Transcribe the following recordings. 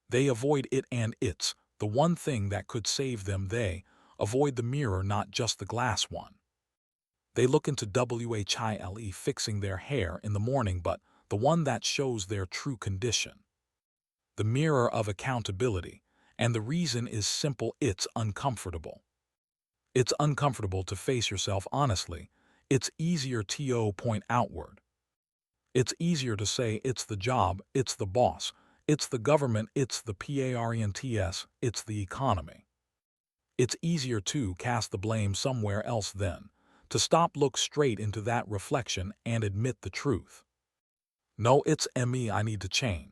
They avoid it and it's the one thing that could save them. They avoid the mirror, not just the glass one. They look into WHILE fixing their hair in the morning, but the one that shows their true condition. The mirror of accountability. And the reason is simple: it's uncomfortable. It's uncomfortable to face yourself honestly. It's easier to point outward. It's easier to say it's the job, it's the boss, it's the government, it's the parents, it's the economy. It's easier to cast the blame somewhere else than to stop, look straight into that reflection, and admit the truth. No, it's me, I need to change.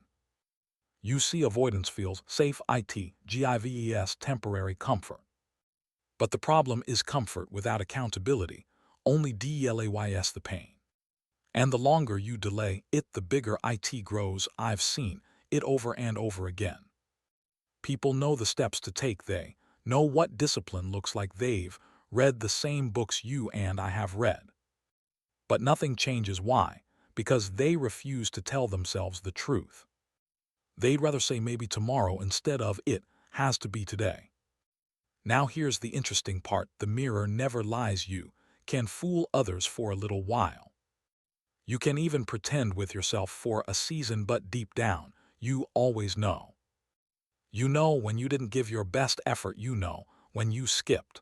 You see, avoidance feels safe, temporary comfort. But the problem is comfort without accountability only delays the pain. And the longer you delay it, the bigger it grows. I've seen it over and over again. People know the steps to take. They know what discipline looks like. They've read the same books you and I have read. But nothing changes. Why? Because they refuse to tell themselves the truth. They'd rather say maybe tomorrow instead of it has to be today. Now here's the interesting part. The mirror never lies. You can fool others for a little while. You can even pretend with yourself for a season, but deep down, you always know. You know when you didn't give your best effort. You know when you skipped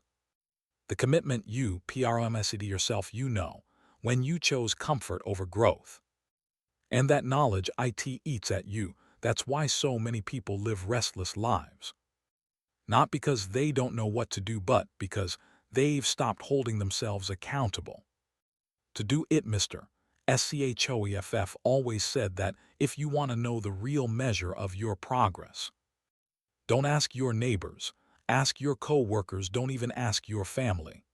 the commitment you promised to yourself. You know when you chose comfort over growth. And that knowledge eats at you. That's why so many people live restless lives. Not because they don't know what to do, but because they've stopped holding themselves accountable. To do it, Mr. Schoeff always said that if you want to know the real measure of your progress, don't ask your neighbors, ask your co-workers, don't even ask your family.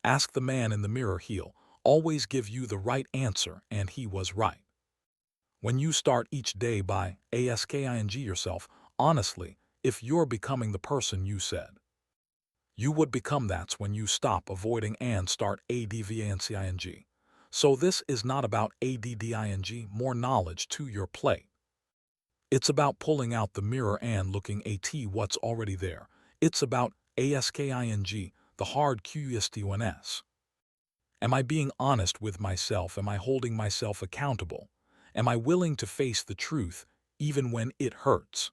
Ask the man in the mirror. He'll always give you the right answer, and he was right. When you start each day by asking yourself, honestly, if you're becoming the person you said you would become, that's when you stop avoiding and start advancing. So this is not about adding more knowledge to your plate. It's about pulling out the mirror and looking at what's already there. It's about asking the hard questions. Am I being honest with myself? Am I holding myself accountable? Am I willing to face the truth even when it hurts?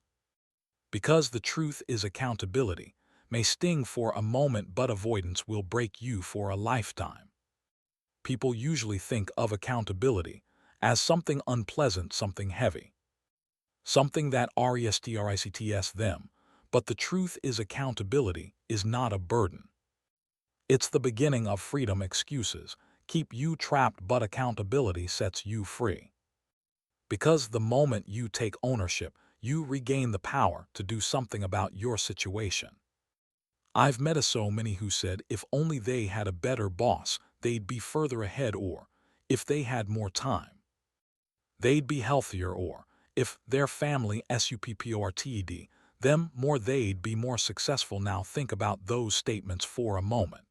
Because the truth is accountability may sting for a moment, but avoidance will break you for a lifetime. People usually think of accountability as something unpleasant, something heavy, something that restricts them. But the truth is, accountability is not a burden. It's the beginning of freedom. Excuses keep you trapped, but accountability sets you free. Because the moment you take ownership, you regain the power to do something about your situation. I've met so many who said if only they had a better boss, they'd be further ahead, or if they had more time, they'd be healthier, or if their family supported them more, they'd be more successful. Now think about those statements for a moment.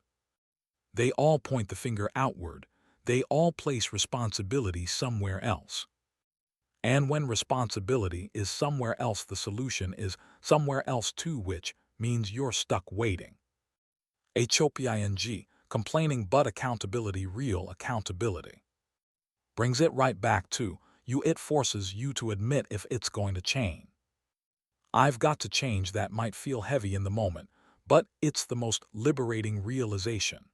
They all point the finger outward. They all place responsibility somewhere else. And when responsibility is somewhere else, the solution is somewhere else too, which means you're stuck waiting. Complaining, but accountability, real accountability, brings it right back to you. It forces you to admit if it's going to change. I've got to change. That might feel heavy in the moment, but it's the most liberating realization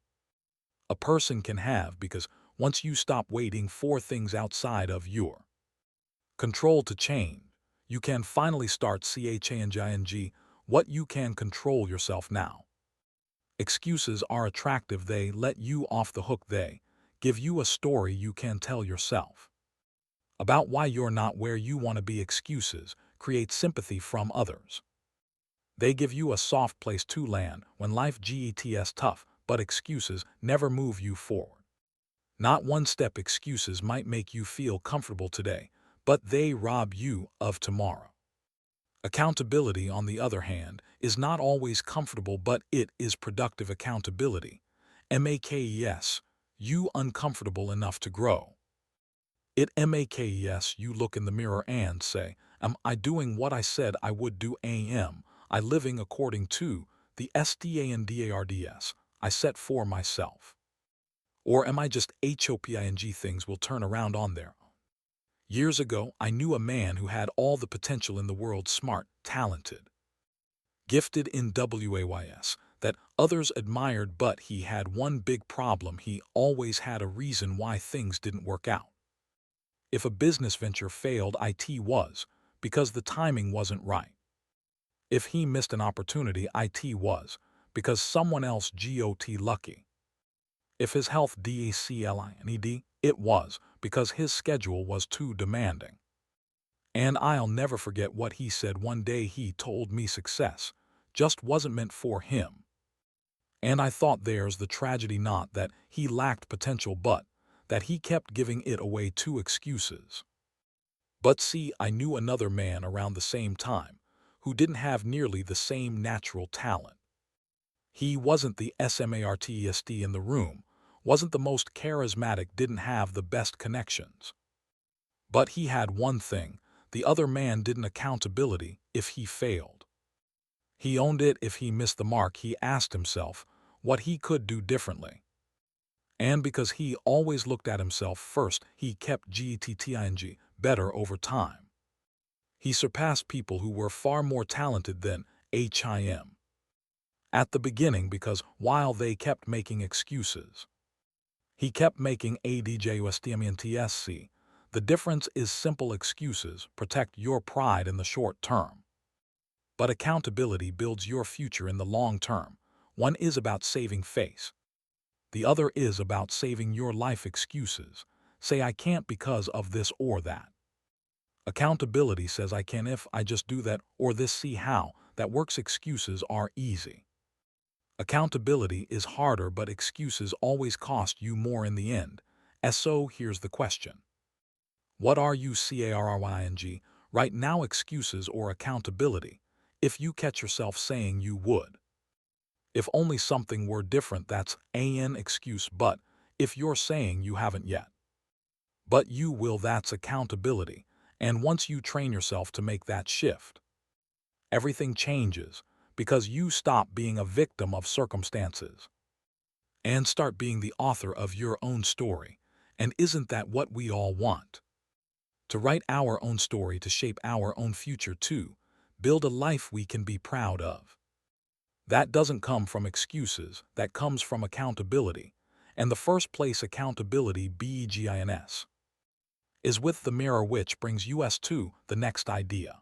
a person can have, because once you stop waiting for things outside of your control to change, you can finally start changing what you can control yourself now. Excuses are attractive. They let you off the hook. They give you a story you can tell yourself about why you're not where you want to be. Excuses create sympathy from others. They give you a soft place to land when life gets tough, but excuses never move you forward. Not one step. Excuses might make you feel comfortable today, but they rob you of tomorrow. Accountability, on the other hand, is not always comfortable, but it is productive. Accountability makes you uncomfortable enough to grow. It makes you look in the mirror and say, Am I doing what I said I would do? Am I living according to the standards I set for myself? Or am I just hoping things will turn around on their own? Years ago, I knew a man who had all the potential in the world, smart, talented, gifted in ways that others admired, but he had one big problem. He always had a reason why things didn't work out. If a business venture failed, it was because the timing wasn't right. If he missed an opportunity, it was because someone else got lucky. If his health declined, it was because his schedule was too demanding. And I'll never forget what he said one day. He told me success just wasn't meant for him. And I thought, there's the tragedy, not that he lacked potential, but that he kept giving it away to excuses. But see, I knew another man around the same time who didn't have nearly the same natural talent. He wasn't the smartest in the room, wasn't the most charismatic, didn't have the best connections. But he had one thing the other man didn't: accountability. If he failed, he owned it. If he missed the mark, he asked himself what he could do differently. And because he always looked at himself first, he kept getting better over time. He surpassed people who were far more talented than him at the beginning, because while they kept making excuses, he kept making adjustments. The difference is simple: excuses protect your pride in the short term, but accountability builds your future in the long term. One is about saving face. The other is about saving your life. Excuses say I can't because of this or that. Accountability says I can if I just do that or this. See how that works? Excuses are easy. Accountability is harder, but excuses always cost you more in the end. So here's the question. What are you carrying right now, excuses or accountability? If you catch yourself saying you would, if only something were different, that's an excuse. But if you're saying you haven't yet, but you will, that's accountability. And once you train yourself to make that shift, everything changes, because you stop being a victim of circumstances and start being the author of your own story. And isn't that what we all want? To write our own story, to shape our own future, to build a life we can be proud of. That doesn't come from excuses, that comes from accountability. And the first place accountability begins is with the mirror, which brings us to the next idea.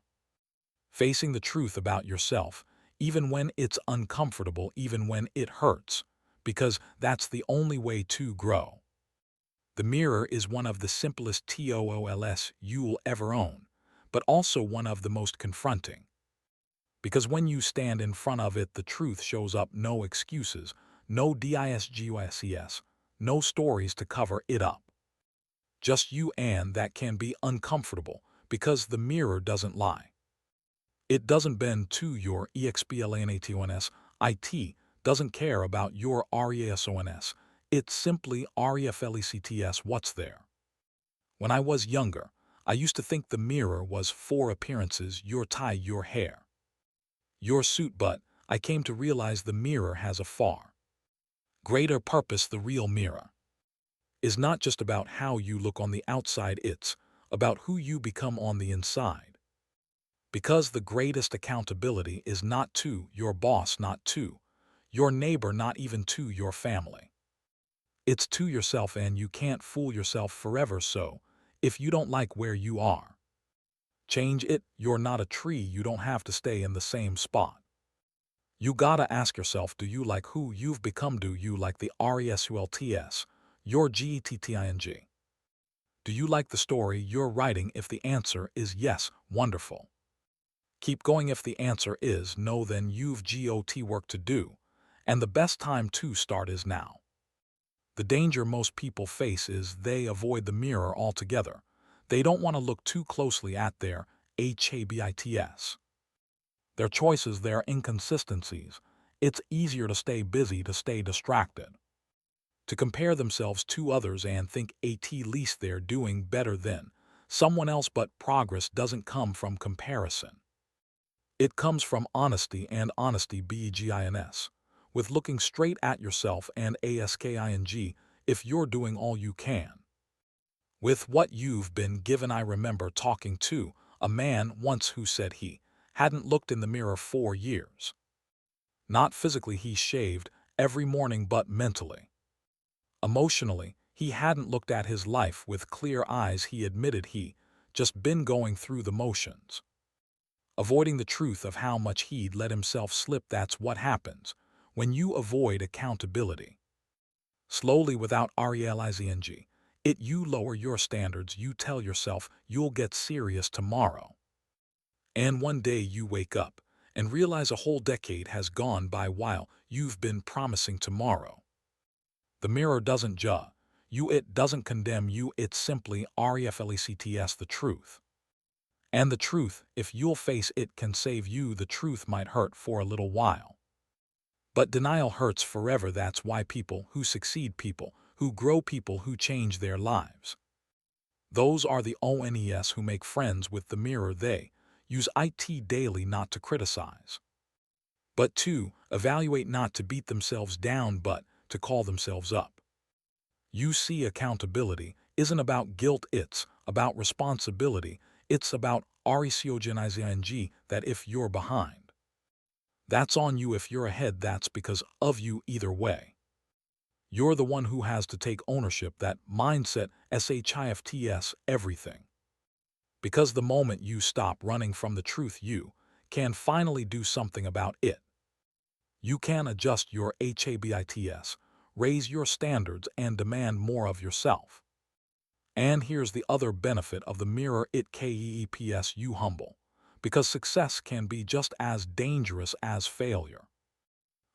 Facing the truth about yourself, even when it's uncomfortable, even when it hurts, because that's the only way to grow. The mirror is one of the simplest tools you'll ever own, but also one of the most confronting. Because when you stand in front of it, the truth shows up. No excuses, no disguises, no stories to cover it up. Just you, and that can be uncomfortable, because the mirror doesn't lie. It doesn't bend to your explanations. It doesn't care about your reasons. It's simply reflects what's there. When I was younger, I used to think the mirror was for appearances: your tie, your hair, your suit. But I came to realize the mirror has a far greater purpose. The real mirror is not just about how you look on the outside, it's about who you become on the inside. Because the greatest accountability is not to your boss, not to your neighbor, not even to your family. It's to yourself, and you can't fool yourself forever. So, if you don't like where you are, change it. You're not a tree, you don't have to stay in the same spot. You gotta ask yourself, do you like who you've become? Do you like the results you're getting? Do you like the story you're writing? If the answer is yes, wonderful. Keep going. If the answer is no, then you've got work to do, and the best time to start is now. The danger most people face is they avoid the mirror altogether. They don't want to look too closely at their habits, their choices, their inconsistencies. It's easier to stay busy, to stay distracted, to compare themselves to others and think at least they're doing better than someone else, but progress doesn't come from comparison. It comes from honesty, and honesty begins with looking straight at yourself and asking if you're doing all you can with what you've been given. I remember talking to a man once who said he hadn't looked in the mirror for years. Not physically, he shaved every morning, but mentally. Emotionally, he hadn't looked at his life with clear eyes. He admitted he just been going through the motions, avoiding the truth of how much he'd let himself slip. That's what happens when you avoid accountability. Slowly, without realizing it, you lower your standards. You tell yourself you'll get serious tomorrow. And one day you wake up and realize a whole decade has gone by while you've been promising tomorrow. The mirror doesn't judge you, it doesn't condemn you, it simply reflects the truth. And the truth, if you'll face it, can save you. The truth might hurt for a little while, but denial hurts forever. That's why people who succeed, people who grow, people who change their lives, those are the ones who make friends with the mirror. They use it daily, not to criticize, but to evaluate, not to beat themselves down, but to call themselves up. You see, accountability isn't about guilt, it's about responsibility. It's about recognizing that if you're behind, that's on you. If you're ahead, that's because of you. Either way, you're the one who has to take ownership. That mindset shifts everything. Because the moment you stop running from the truth, you can finally do something about it. You can adjust your habits, raise your standards, and demand more of yourself. And here's the other benefit of the mirror: it keeps you humble, because success can be just as dangerous as failure.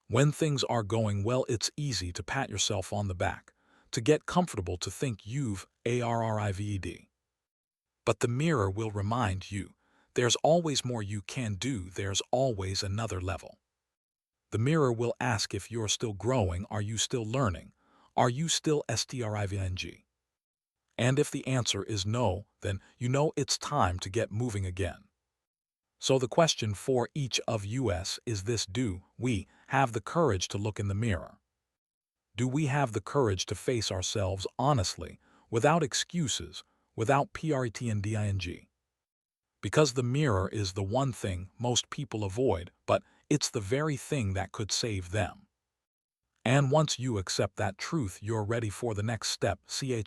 When things are going well, it's easy to pat yourself on the back, to get comfortable, to think you've arrived. But the mirror will remind you there's always more you can do, there's always another level. The mirror will ask if you're still growing, are you still learning, are you still striving? And if the answer is no, then you know it's time to get moving again. So the question for each of us is this: do we have the courage to look in the mirror? Do we have the courage to face ourselves honestly, without excuses, without pretending? Because the mirror is the one thing most people avoid, but it's the very thing that could save them. And once you accept that truth, you're ready for the next step. Choosing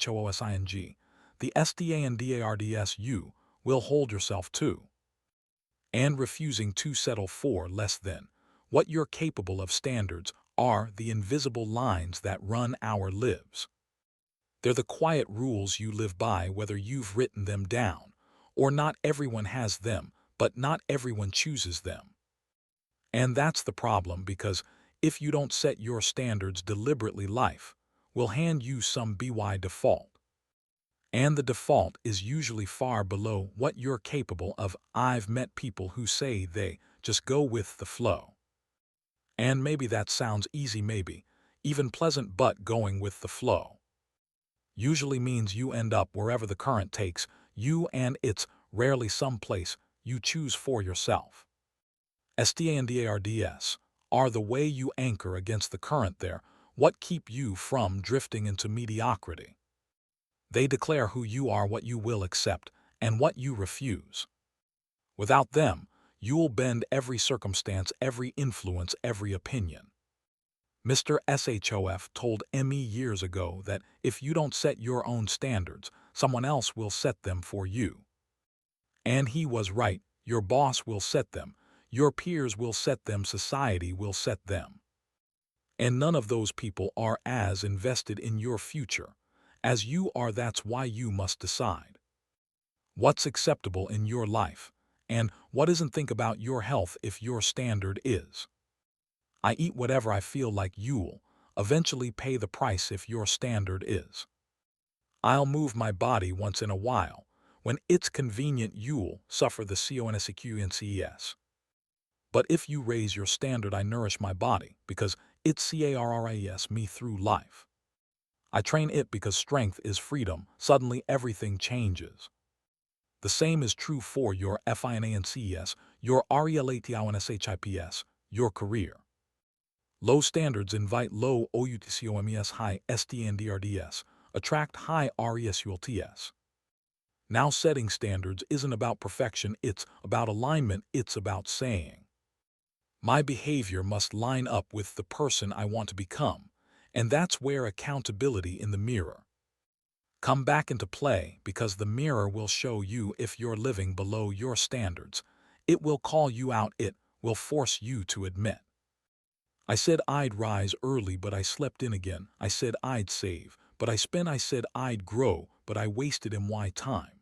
the standards you will hold yourself to, and refusing to settle for less than what you're capable of. Standards are the invisible lines that run our lives. They're the quiet rules you live by, whether you've written them down or not. Everyone has them, but not everyone chooses them. And that's the problem, because if you don't set your standards deliberately, life will hand you some by default. And the default is usually far below what you're capable of. I've met people who say they just go with the flow. And maybe that sounds easy, maybe even pleasant, but going with the flow usually means you end up wherever the current takes you, and it's rarely someplace you choose for yourself. Standards are the way you anchor against the current. They're what keep you from drifting into mediocrity. They declare who you are, what you will accept, and what you refuse. Without them, you'll bend every circumstance, every influence, every opinion. Mr. Shof told me years ago that if you don't set your own standards, someone else will set them for you. And he was right. Your boss will set them, your peers will set them, society will set them. And none of those people are as invested in your future as you are. That's why you must decide what's acceptable in your life and what isn't. Think about your health. If your standard is, I eat whatever I feel like, you'll eventually pay the price. If your standard is, I'll move my body once in a while when it's convenient, you'll suffer the consequences. But if you raise your standard, I nourish my body because it carries me through life. I train it because strength is freedom. Suddenly everything changes. The same is true for your finance, your RELATIONSHIPS, your career. Low standards invite low OUTCOMES, high STNDRDS, attract high RESULTS. Now, setting standards isn't about perfection, it's about alignment, it's about saying, my behavior must line up with the person I want to become, and that's where accountability in the mirror come back into play, because the mirror will show you if you're living below your standards. It will call you out, it will force you to admit. I said I'd rise early, but I slept in again. I said I'd save, but I spent. I said I'd grow, but I wasted my time.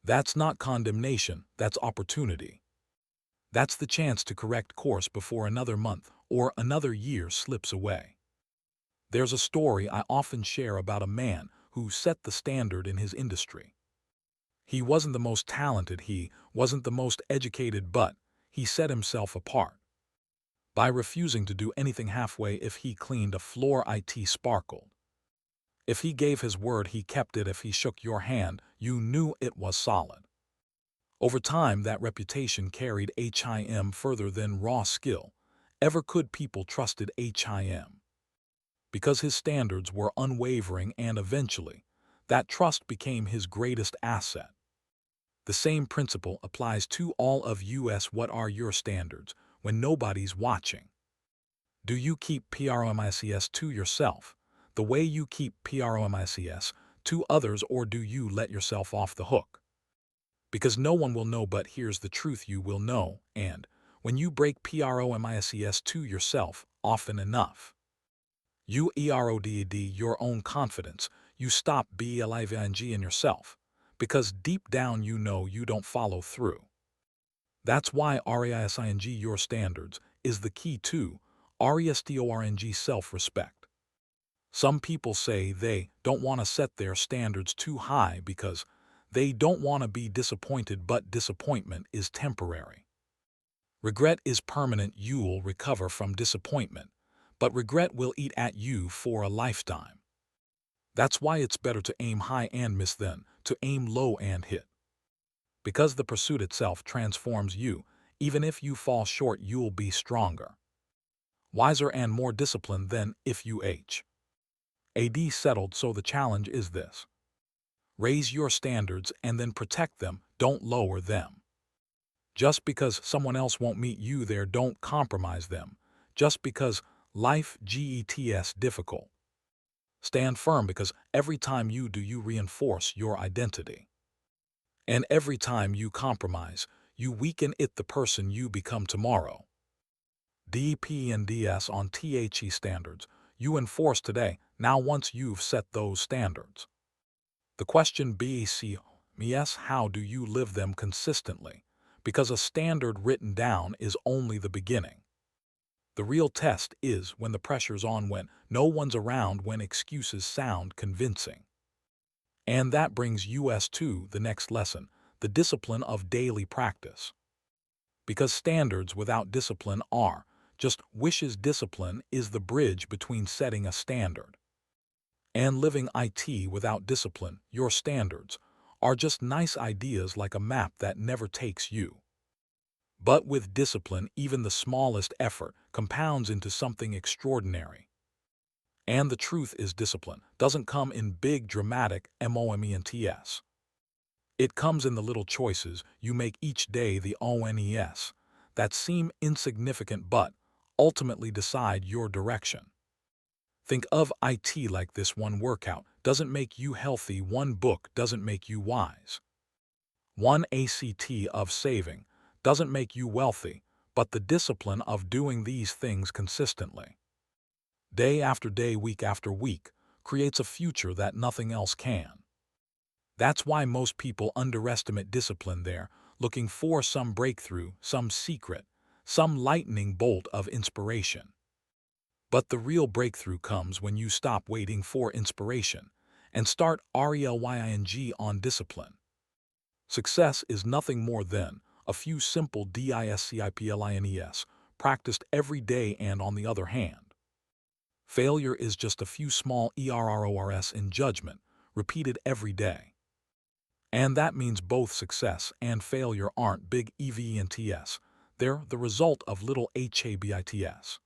That's not condemnation, that's opportunity. That's the chance to correct course before another month or another year slips away. There's a story I often share about a man who set the standard in his industry. He wasn't the most talented, he wasn't the most educated, but he set himself apart by refusing to do anything halfway. If he cleaned a floor, it sparkled. If he gave his word, he kept it. If he shook your hand, you knew it was solid. Over time, that reputation carried him further than raw skill ever could. People trusted him because his standards were unwavering, and eventually, that trust became his greatest asset. The same principle applies to all of us. What are your standards when nobody's watching? Do you keep promises to yourself the way you keep promises to others, or do you let yourself off the hook? Because no one will know, but here's the truth, you will know, and when you break promises to yourself often enough, you eroded your own confidence, you stop believing in yourself, because deep down you know you don't follow through. That's why RESING, your standards, is the key to RESTORNG, self-respect. Some people say they don't want to set their standards too high because they don't want to be disappointed, but disappointment is temporary. Regret is permanent. You'll recover from disappointment, but regret will eat at you for a lifetime. That's why it's better to aim high and miss than to aim low and hit. Because the pursuit itself transforms you. Even if you fall short, you'll be stronger, wiser, and more disciplined than if you settled. So the challenge is this: raise your standards and then protect them, don't lower them. Just because someone else won't meet you there, don't compromise them. Just because life gets difficult, stand firm, because every time you do, you reinforce your identity. And every time you compromise, you weaken it, the person you become tomorrow. Depends on the standards you enforce today. Now, once you've set those standards, the question becomes, how do you live them consistently? Because a standard written down is only the beginning. The real test is when the pressure's on, when no one's around, when excuses sound convincing. And that brings us to the next lesson: the discipline of daily practice. Because standards without discipline are just wishes. Discipline is the bridge between setting a standard and living it. Without discipline, your standards are just nice ideas, like a map that never takes you. But with discipline, even the smallest effort compounds into something extraordinary. And the truth is, discipline doesn't come in big dramatic moments. It comes in the little choices you make each day, the ONES, that seem insignificant but ultimately decide your direction. Think of it like this: one workout doesn't make you healthy, one book doesn't make you wise, one act of saving doesn't make you wealthy, but the discipline of doing these things consistently, day after day, week after week, creates a future that nothing else can. That's why most people underestimate discipline. They're looking for some breakthrough, some secret, some lightning bolt of inspiration. But the real breakthrough comes when you stop waiting for inspiration and start relying on discipline. Success is nothing more than a few simple disciplines practiced every day, and on the other hand, failure is just a few small errors in judgment repeated every day. And that means both success and failure aren't big events. They're the result of little habits.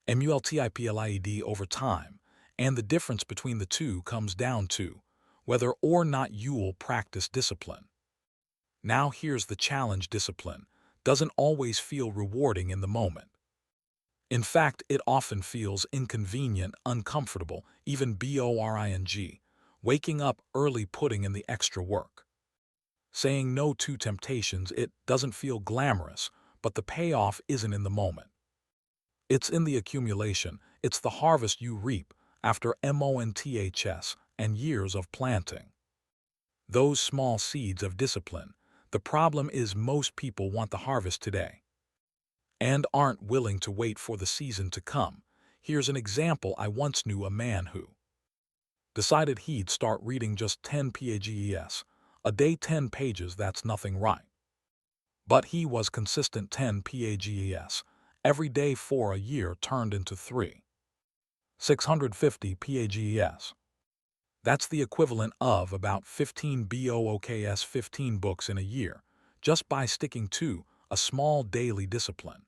Multiplied over time, and the difference between the two comes down to whether or not you'll practice discipline. Now here's the challenge: discipline doesn't always feel rewarding in the moment. In fact, it often feels inconvenient, uncomfortable, even boring. Waking up early, putting in the extra work. Saying no to temptations, it doesn't feel glamorous, but the payoff isn't in the moment. It's in the accumulation. It's the harvest you reap after months and years of planting. Those small seeds of discipline. The problem is most people want the harvest today and aren't willing to wait for the season to come. Here's an example. I once knew a man who decided he'd start reading just 10 pages a day. 10 pages, that's nothing, right? But he was consistent. 10 pages every day for a year turned into 650 pages. That's the equivalent of about 15 books, 15 books in a year, just by sticking to a small daily discipline.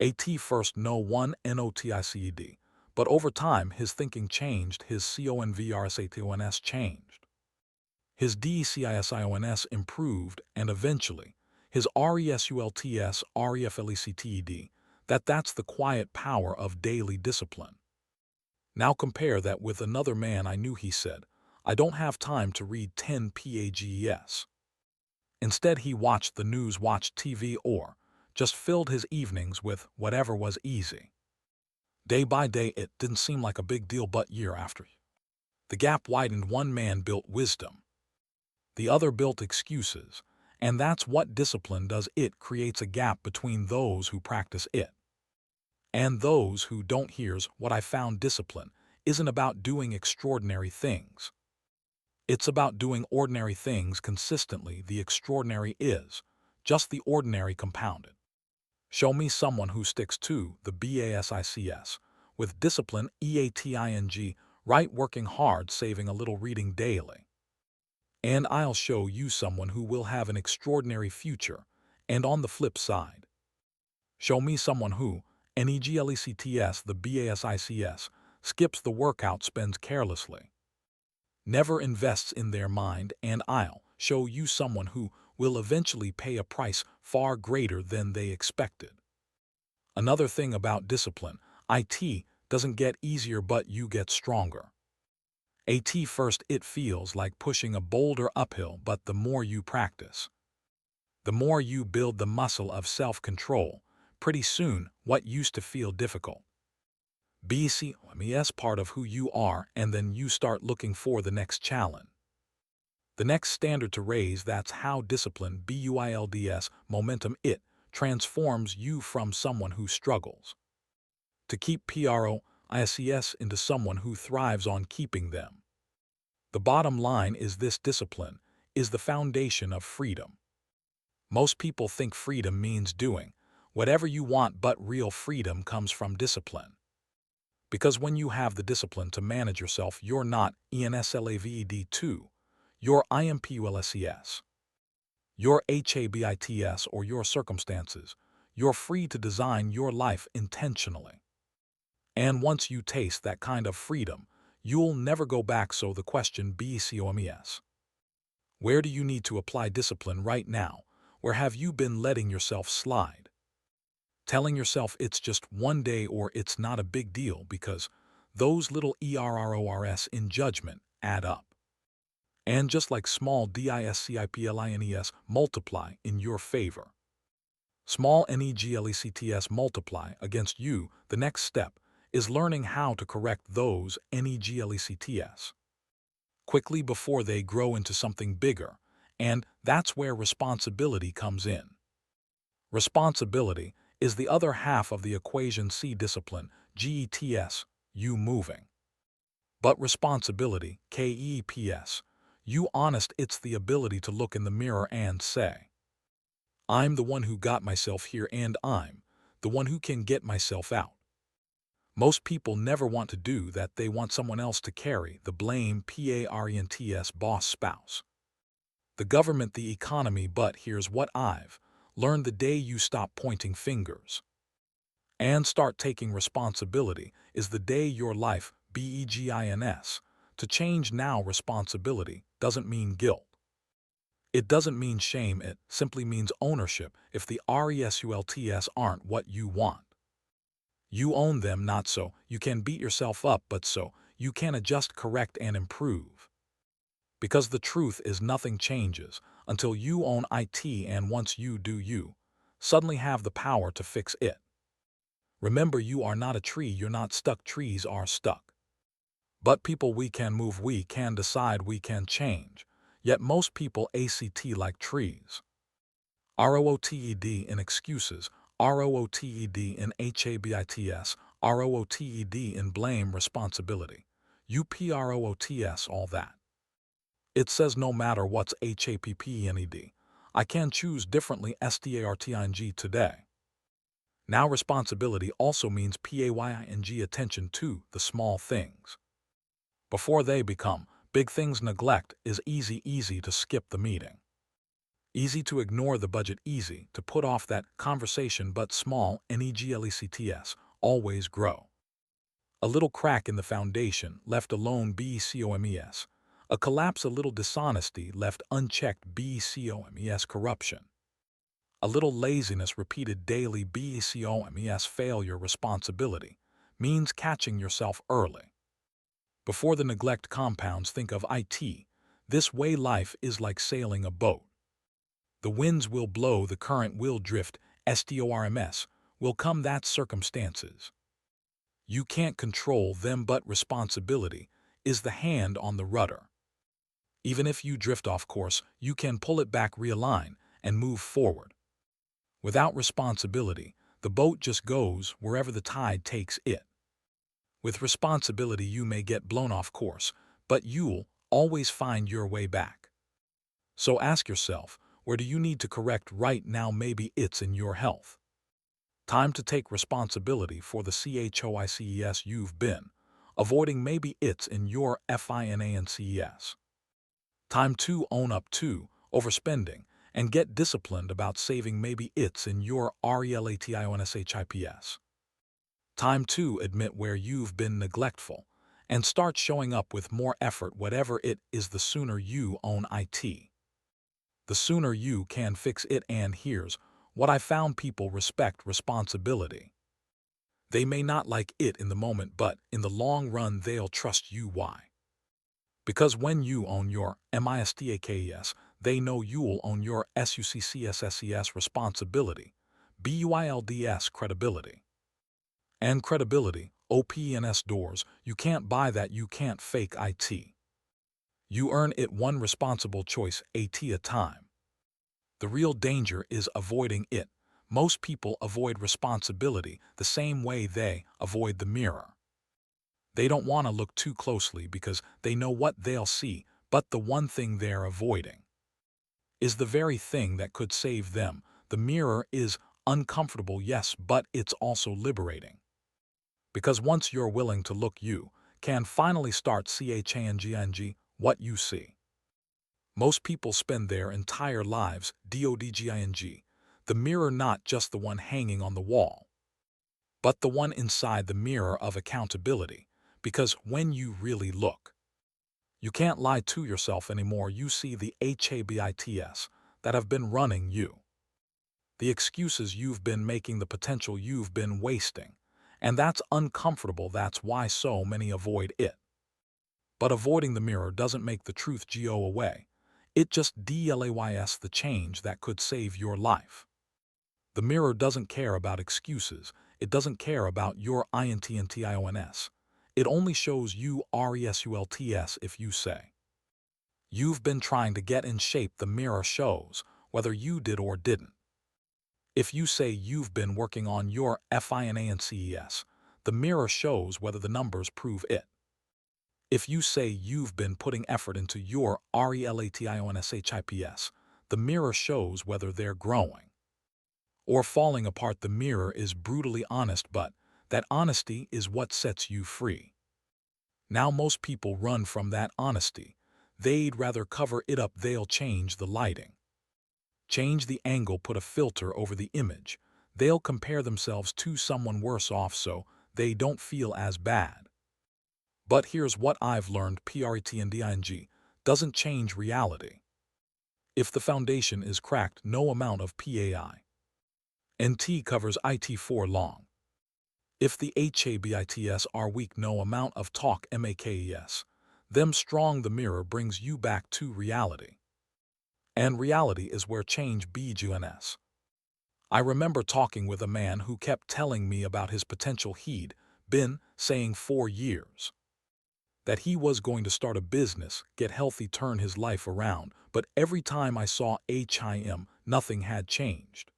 At first no one noticed, but over time his thinking changed, his conversations changed. His decissions improved, and eventually his reflected. That's the quiet power of daily discipline. Now compare that with another man I knew. He said, "I don't have time to read 10 pages." Instead, he watched the news, watched TV, or just filled his evenings with whatever was easy. Day by day, it didn't seem like a big deal, but year after, the gap widened. One man built wisdom, the other built excuses, and that's what discipline does. It creates a gap between those who practice it and those who don't. Here's what I found: discipline isn't about doing extraordinary things. It's about doing ordinary things consistently. The extraordinary is just the ordinary compounded. Show me someone who sticks to the basics with discipline, eating, right, working hard, saving a little, reading daily. And I'll show you someone who will have an extraordinary future. And on the flip side, show me someone who neglects the basics, skips the workout, spends carelessly, never invests in their mind, and I'll show you someone who will eventually pay a price far greater than they expected. Another thing about discipline, it doesn't get easier, but you get stronger. At first it feels like pushing a boulder uphill, but the more you practice, the more you build the muscle of self-control. Pretty soon, what used to feel difficult becomes part of who you are, and then you start looking for the next challenge, the next standard to raise. That's how discipline builds momentum. It transforms you from someone who struggles to keep progress into someone who thrives on keeping them. The bottom line is this: discipline is the foundation of freedom. Most people think freedom means doing whatever you want, but real freedom comes from discipline. Because when you have the discipline to manage yourself, you're not enslaved to your impulses, your habits, or your circumstances. You're free to design your life intentionally. And once you taste that kind of freedom, you'll never go back. So the question becomes, where do you need to apply discipline right now? Where have you been letting yourself slide? Telling yourself it's just one day or it's not a big deal, because those little errors in judgment add up. And just like small disciplines multiply in your favor, small neglects multiply against you. The next step is learning how to correct those neglects quickly before they grow into something bigger, and that's where responsibility comes in. Responsibility is the other half of the equation. See, discipline, gets you moving, but responsibility, keeps you honest. It's the ability to look in the mirror and say, I'm the one who got myself here, and I'm the one who can get myself out. Most people never want to do that. They want someone else to carry the blame. Parents, boss, spouse, the government, the economy, but here's what I've learned: the day you stop pointing fingers and start taking responsibility is the day your life begins to change. Now, responsibility doesn't mean guilt. It doesn't mean shame. It simply means ownership. If the results aren't what you want, you own them, not so you can beat yourself up, but so you can adjust, correct, and improve. Because the truth is, nothing changes until you own it, and once you do, you suddenly have the power to fix it. Remember, you are not a tree, you're not stuck, trees are stuck. But people, we can move, we can decide, we can change. Yet most people act like trees. ROOTED in excuses, ROOTED in habits, ROOTED in blame, responsibility. UPROOTS, all that. It says no matter what's HAPPENED, I can choose differently, STARTING today. Now, responsibility also means PAYING, attention to the small things before they become big things. Neglect is easy to skip the meeting, easy to ignore the budget, easy to put off that conversation, but small neglects always grow. A little crack in the foundation, left alone, BCOMES. A collapse, a little dishonesty, left unchecked, BCOMES. Corruption. A little laziness, repeated daily, BCOMES. Failure. Responsibility means catching yourself early before the neglect compounds. Think of it this way: life is like sailing a boat. The winds will blow, the current will drift, storms will come. That's circumstances. You can't control them, but responsibility is the hand on the rudder. Even if you drift off course, you can pull it back, realign, and move forward. Without responsibility, the boat just goes wherever the tide takes it. With responsibility, you may get blown off course, but you'll always find your way back. So ask yourself, where do you need to correct right now? Maybe it's in your health. Time to take responsibility for the choices you've been avoiding. Maybe it's in your finances. Time to own up to overspending and get disciplined about saving. Maybe it's in your relationhips. Time to admit where you've been neglectful and start showing up with more effort. Whatever it is, the sooner you own it, the sooner you can fix it. And here's what I found: people respect responsibility. They may not like it in the moment, but in the long run, they'll trust you. Why? Because when you own your mistakes, they know you'll own your success. Responsibility, BUILDS, credibility. And credibility, OPNS, doors. You can't buy that, you can't fake it. You earn it one responsible choice at a time. The real danger is avoiding it. Most people avoid responsibility the same way they avoid the mirror. They don't want to look too closely because they know what they'll see, but the one thing they're avoiding is the very thing that could save them. The mirror is uncomfortable, yes, but it's also liberating. Because once you're willing to look, you can finally start changing what you see. Most people spend their entire lives dodging the mirror, not just the one hanging on the wall, but the one inside, the mirror of accountability. Because when you really look, you can't lie to yourself anymore. You see the habits that have been running you, the excuses you've been making, the potential you've been wasting. And that's uncomfortable. That's why so many avoid it. But avoiding the mirror doesn't make the truth go away. It just delays the change that could save your life. The mirror doesn't care about excuses. It doesn't care about your intentions. It only shows you results. If you say you've been trying to get in shape, the mirror shows whether you did or didn't. If you say you've been working on your finances, the mirror shows whether the numbers prove it. If you say you've been putting effort into your relationships, the mirror shows whether they're growing or falling apart. The mirror is brutally honest, but that honesty is what sets you free. Now most people run from that honesty. They'd rather cover it up. They'll change the lighting, change the angle, put a filter over the image. They'll compare themselves to someone worse off so they don't feel as bad. But here's what I've learned: pretending doesn't change reality. If the foundation is cracked, no amount of PAI&T covers it for long. If the habits are weak, no amount of talk makes them strong. The mirror brings you back to reality. And reality is where change begins. I remember talking with a man who kept telling me about his potential. He'd been saying for years that he was going to start a business, get healthy, turn his life around, but every time I saw him, nothing had changed.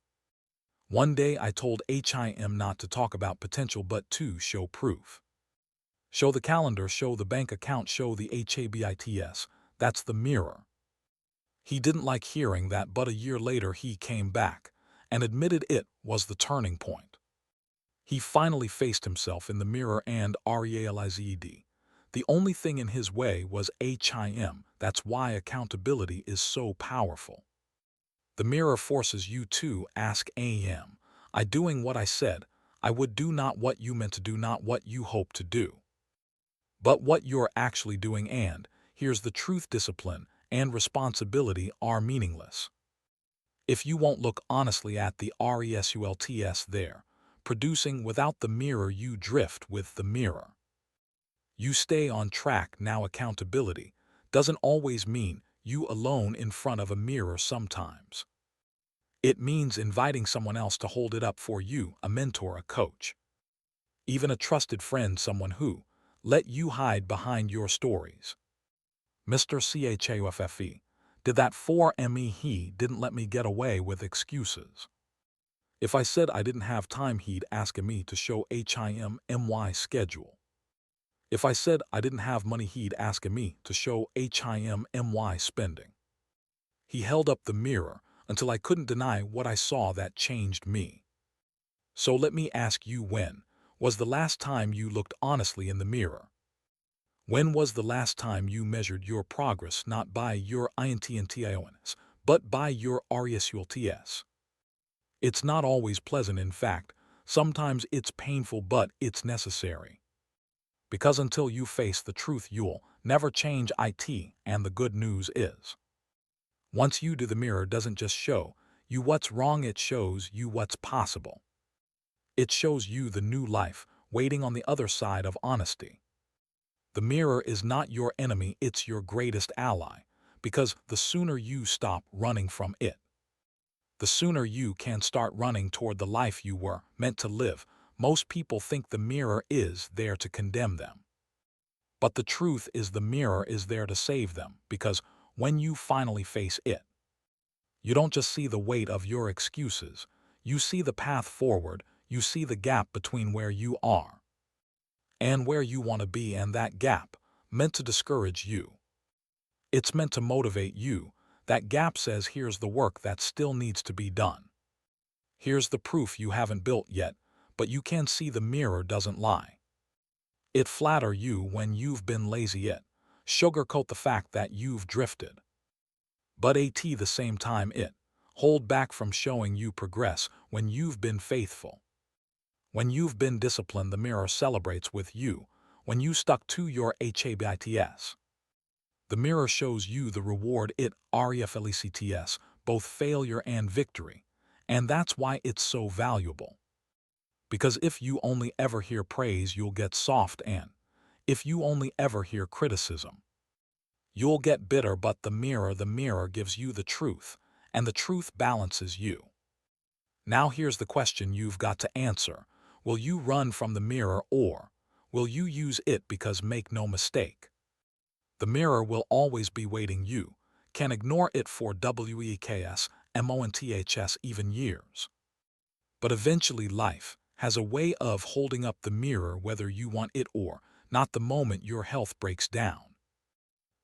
One day I told him not to talk about potential but to show proof. Show the calendar, show the bank account, show the habits. That's the mirror. He didn't like hearing that, but a year later he came back and admitted it was the turning point. He finally faced himself in the mirror and realized the only thing in his way was him. That's why accountability is so powerful. The mirror forces you to ask, am I doing what I said I would do? Not what you meant to do, not what you hope to do, but what you're actually doing. And here's the truth: discipline and responsibility are meaningless if you won't look honestly at the results there. Producing without the mirror, you drift with the mirror. You stay on track. Now, accountability doesn't always mean you alone in front of a mirror. Sometimes it means inviting someone else to hold it up for you, a mentor, a coach, even a trusted friend, someone who let you hide behind your stories. Mr. Choffe did that for me. He didn't let me get away with excuses. If I said I didn't have time, he'd ask me to show my schedule. If I said I didn't have money, he'd ask me to show my spending. He held up the mirror until I couldn't deny what I saw. That changed me. So let me ask you, when was the last time you looked honestly in the mirror? When was the last time you measured your progress not by your intentions, but by your results? It's not always pleasant. In fact, sometimes it's painful, but it's necessary. Because until you face the truth, you'll never change it. And the good news is, once you do, the mirror doesn't just show you what's wrong, it shows you what's possible. It shows you the new life waiting on the other side of honesty. The mirror is not your enemy, it's your greatest ally, because the sooner you stop running from it, the sooner you can start running toward the life you were meant to live. Most people think the mirror is there to condemn them. But the truth is, the mirror is there to save them, because when you finally face it, you don't just see the weight of your excuses, you see the path forward, you see the gap between where you are and where you want to be. And that gap meant to discourage you. It's meant to motivate you. That gap says, here's the work that still needs to be done. Here's the proof you haven't built yet, but you can see. The mirror doesn't lie. It flatter you when you've been lazy. It sugarcoat the fact that you've drifted. But at the same time, it hold back from showing you progress when you've been faithful. When you've been disciplined, the mirror celebrates with you. When you stuck to your habits, the mirror shows you the reward. It reflects both failure and victory. And that's why it's so valuable. Because if you only ever hear praise, you'll get soft, and if you only ever hear criticism, you'll get bitter. But the mirror gives you the truth, and the truth balances you. Now here's the question you've got to answer. Will you run from the mirror, or will you use it? Because make no mistake, the mirror will always be waiting. You can ignore it for weeks, months, even years. But eventually life has a way of holding up the mirror whether you want it or not. The moment your health breaks down,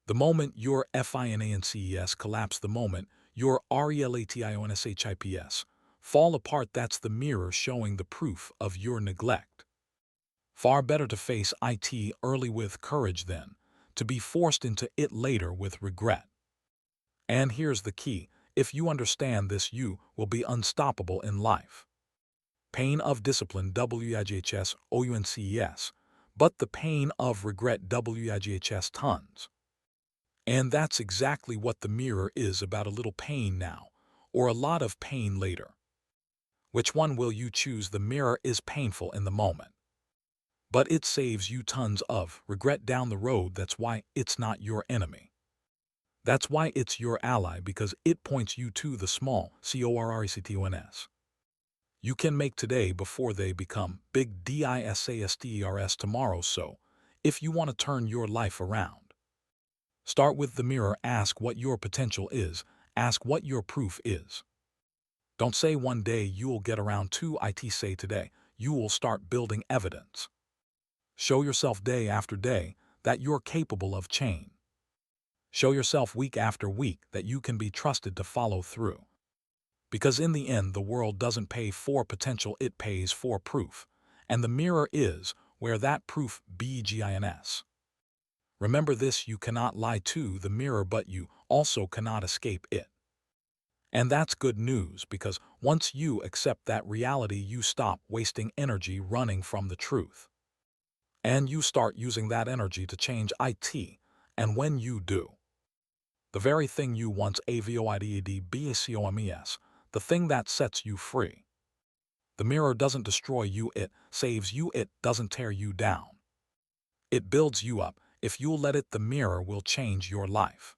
the moment your finances collapse, the moment your relationships fall apart, that's the mirror showing the proof of your neglect. Far better to face it early with courage than to be forced into it later with regret. And here's the key. If you understand this, you will be unstoppable in life. Pain of discipline, WIGHS, OUNCES, but the pain of regret, WIGHS, tons. And that's exactly what the mirror is about, a little pain now, or a lot of pain later. Which one will you choose? The mirror is painful in the moment, but it saves you tons of regret down the road. That's why it's not your enemy. That's why it's your ally, because it points you to the small CORRECTONS you can make today before they become big DISASTERS tomorrow. So, if you want to turn your life around, start with the mirror. Ask what your potential is. Ask what your proof is. Don't say one day you'll get around to it. Say today you will start building evidence. Show yourself day after day that you're capable of change. Show yourself week after week that you can be trusted to follow through. Because in the end, the world doesn't pay for potential, it pays for proof. And the mirror is where that proof begins. Remember this, you cannot lie to the mirror, but you also cannot escape it. And that's good news, because once you accept that reality, you stop wasting energy running from the truth. And you start using that energy to change it. And when you do, the very thing you once avoided, the thing that sets you free. The mirror doesn't destroy you, it saves you. It doesn't tear you down. It builds you up. If you'll let it, the mirror will change your life.